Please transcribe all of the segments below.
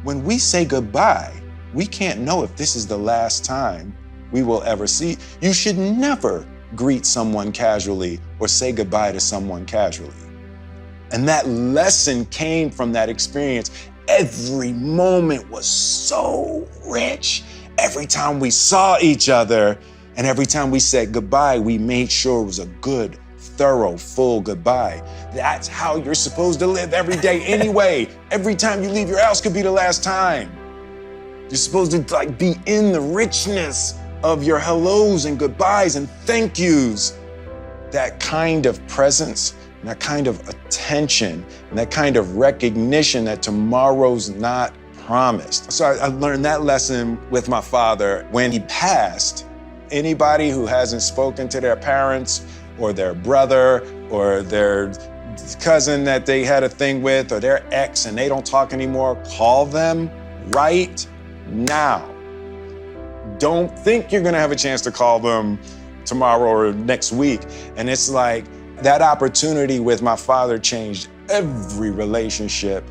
when we say goodbye, we can't know if this is the last time we will ever see. You should never greet someone casually or say goodbye to someone casually. And that lesson came from that experience. Every moment was so rich. Every time we saw each other and every time we said goodbye, we made sure it was a good, thorough, full goodbye. That's how you're supposed to live every day anyway. Every time you leave your house could be the last time. You're supposed to be in the richness of your hellos and goodbyes and thank yous. That kind of presence and that kind of attention and that kind of recognition that tomorrow's not promised. So I learned that lesson with my father. When he passed, anybody who hasn't spoken to their parents or their brother or their cousin that they had a thing with or their ex and they don't talk anymore, call them right now. Don't think you're gonna have a chance to call them tomorrow or next week. And it's like that opportunity with my father changed every relationship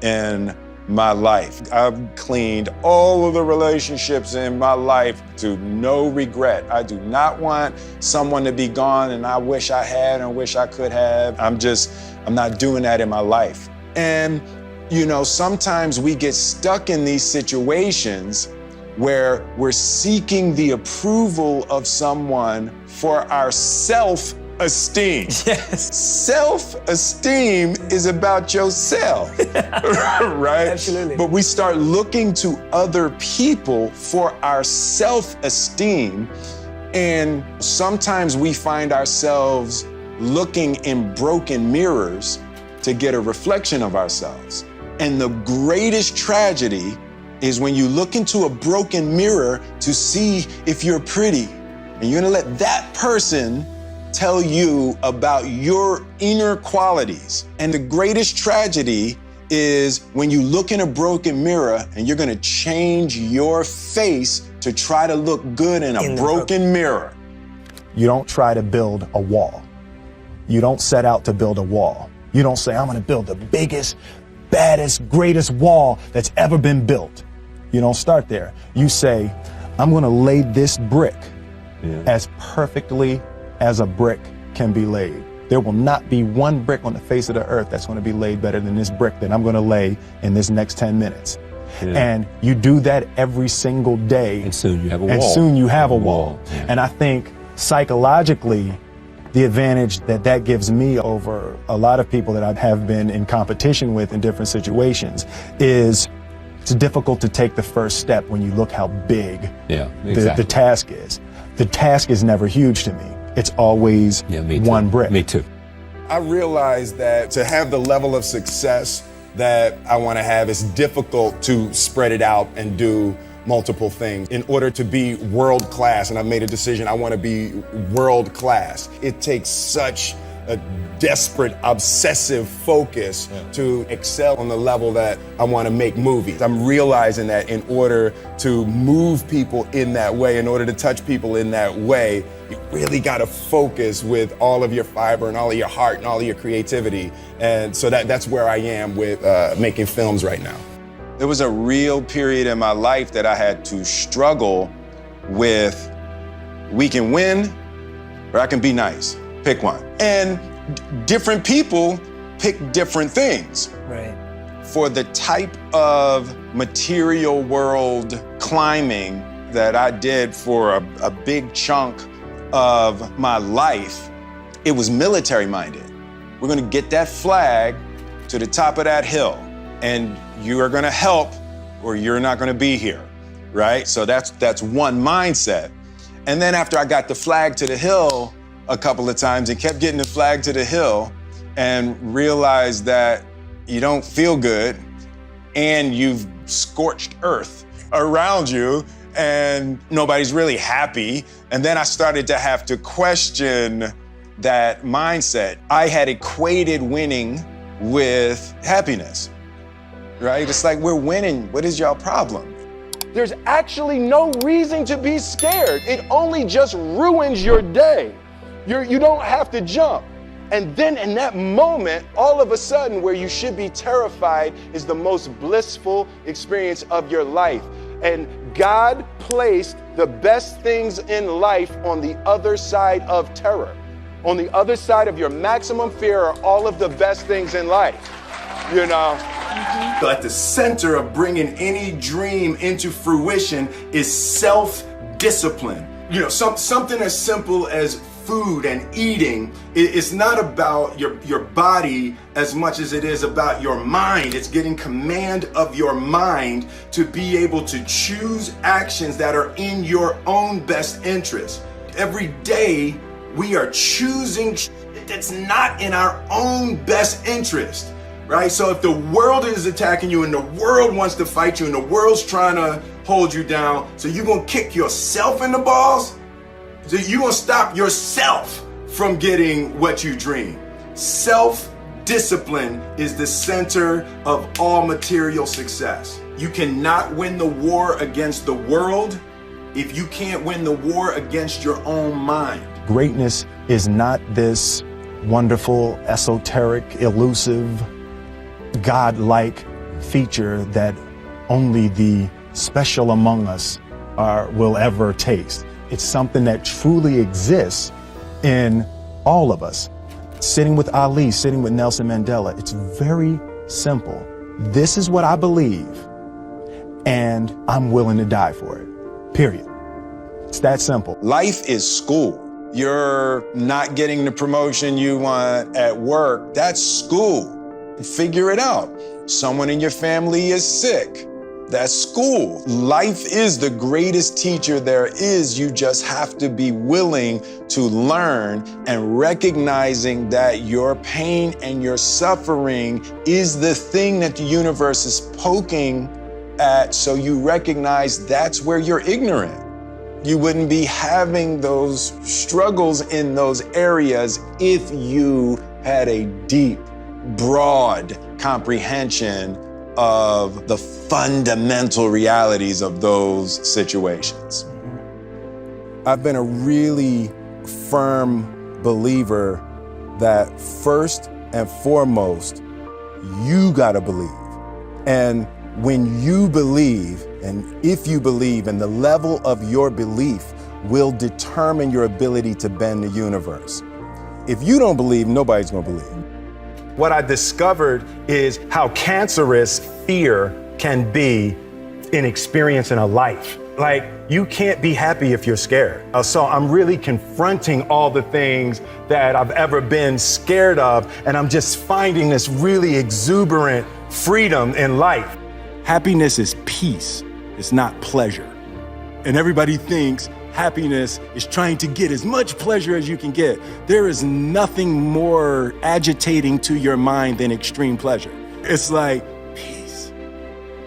in my life. I've cleaned all of the relationships in my life to no regret. I do not want someone to be gone and I wish I had and wish I could have. I'm not doing that in my life. And, sometimes we get stuck in these situations where we're seeking the approval of someone for our self-esteem. Yes. Self-esteem is about yourself, right? Absolutely. But we start looking to other people for our self-esteem, and sometimes we find ourselves looking in broken mirrors to get a reflection of ourselves. And the greatest tragedy is when you look into a broken mirror to see if you're pretty, and you're gonna let that person tell you about your inner qualities. And the greatest tragedy is when you look in a broken mirror and you're gonna change your face to try to look good in a broken mirror. You don't try to build a wall. You don't set out to build a wall. You don't say, I'm gonna build the biggest, baddest, greatest wall that's ever been built. You don't start there. You say, I'm gonna lay this brick as perfectly as a brick can be laid. There will not be one brick on the face of the earth that's gonna be laid better than this brick that I'm gonna lay in this next 10 minutes. Yeah. And you do that every single day. And soon you have a wall. And soon you have a wall. Yeah. And I think psychologically, the advantage that gives me over a lot of people that I have been in competition with in different situations is it's difficult to take the first step when you look how big the task is. The task is never huge to me. It's always one brick. Me too. I realized that to have the level of success that I want to have, it's difficult to spread it out and do multiple things in order to be world class. And I've made a decision, I want to be world class. It takes such a desperate, obsessive focus to excel on the level that I want to make movies. I'm realizing that in order to move people in that way, in order to touch people in that way, you really got to focus with all of your fiber and all of your heart and all of your creativity. And so that's where I am with making films right now. There was a real period in my life that I had to struggle with, we can win or I can be nice. Pick one. And different people pick different things. Right. For the type of material world climbing that I did for a big chunk of my life, it was military minded. We're gonna get that flag to the top of that hill and you are gonna help or you're not gonna be here, right? So that's one mindset. And then after I got the flag to the hill a couple of times and kept getting the flag to the hill and realized that you don't feel good and you've scorched earth around you and nobody's really happy. And then I started to have to question that mindset. I had equated winning with happiness, right? It's like, we're winning, what is y'all problem? There's actually no reason to be scared. It only just ruins your day. You don't have to jump. And then in that moment, all of a sudden, where you should be terrified is the most blissful experience of your life. And God placed the best things in life on the other side of terror. On the other side of your maximum fear are all of the best things in life, you know? At the center of bringing any dream into fruition is self-discipline. You know, something as simple as food and eating. It's not about your body as much as it is about your mind. It's getting command of your mind to be able to choose actions that are in your own best interest. Every day we are choosing that's not in our own best interest, right? So if the world is attacking you and the world wants to fight you and the world's trying to hold you down, so you're gonna kick yourself in the balls? So you're gonna stop yourself from getting what you dream. Self-discipline is the center of all material success. You cannot win the war against the world if you can't win the war against your own mind. Greatness is not this wonderful, esoteric, elusive, God-like feature that only the special among us will ever taste. It's something that truly exists in all of us. Sitting with Ali, sitting with Nelson Mandela, it's very simple. This is what I believe, and I'm willing to die for it, period. It's that simple. Life is school. You're not getting the promotion you want at work. That's school. Figure it out. Someone in your family is sick. That's school. Life is the greatest teacher there is. You just have to be willing to learn and recognizing that your pain and your suffering is the thing that the universe is poking at, so you recognize that's where you're ignorant. You wouldn't be having those struggles in those areas if you had a deep, broad comprehension of the fundamental realities of those situations. I've been a really firm believer that first and foremost, you gotta believe. And when you believe, and if you believe, and the level of your belief will determine your ability to bend the universe. If you don't believe, nobody's gonna believe. What I discovered is how cancerous fear can be in experiencing a life. Like, you can't be happy if you're scared. So I'm really confronting all the things that I've ever been scared of, and I'm just finding this really exuberant freedom in life. Happiness is peace, it's not pleasure. And everybody thinks happiness is trying to get as much pleasure as you can get. There is nothing more agitating to your mind than extreme pleasure. It's like peace.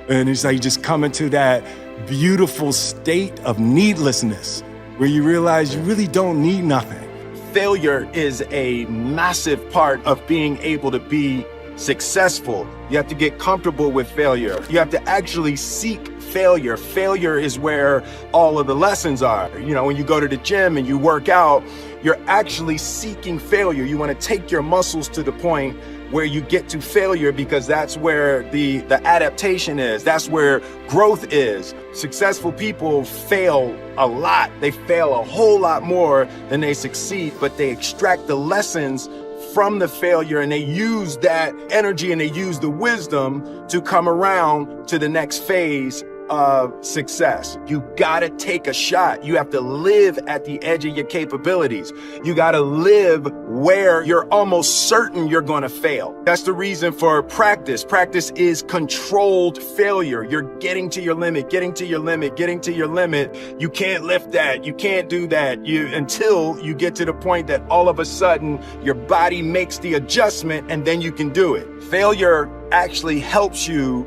And it's like you just come into that beautiful state of needlessness where you realize you really don't need nothing. Failure is a massive part of being able to be successful. You have to get comfortable with failure. You have to actually seek failure. Failure is where all of the lessons are. You know, when you go to the gym and you work out, you're actually seeking failure. You want to take your muscles to the point where you get to failure, because that's where the adaptation is. That's where growth is. Successful people fail a lot. They fail a whole lot more than they succeed, but they extract the lessons from the failure, and they use that energy and they use the wisdom to come around to the next phase of success. You gotta take a shot. You have to live at the edge of your capabilities. You gotta live where you're almost certain you're gonna fail. That's the reason for practice. Practice is controlled failure. You're getting to your limit, getting to your limit, getting to your limit. You can't lift that. You can't do that. Until you get to the point that all of a sudden your body makes the adjustment, and then you can do it. Failure actually helps you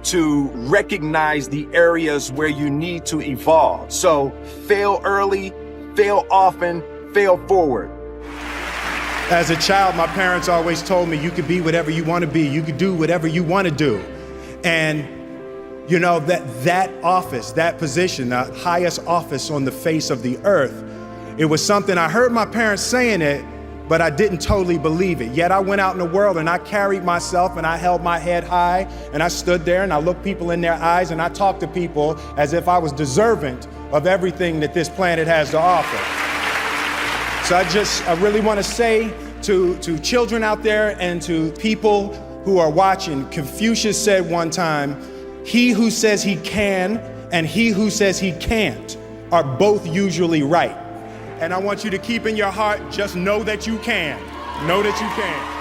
to recognize the areas where you need to evolve. So fail early, fail often, fail forward. As a child, my parents always told me you could be whatever you want to be. You could do whatever you want to do. And you know, that office, that position, the highest office on the face of the earth, it was something I heard my parents saying it, but I didn't totally believe it. Yet I went out in the world and I carried myself and I held my head high and I stood there and I looked people in their eyes and I talked to people as if I was deserving of everything that this planet has to offer. So I really want to say to children out there and to people who are watching, Confucius said one time, he who says he can and he who says he can't are both usually right. And I want you to keep in your heart, just know that you can. Know that you can.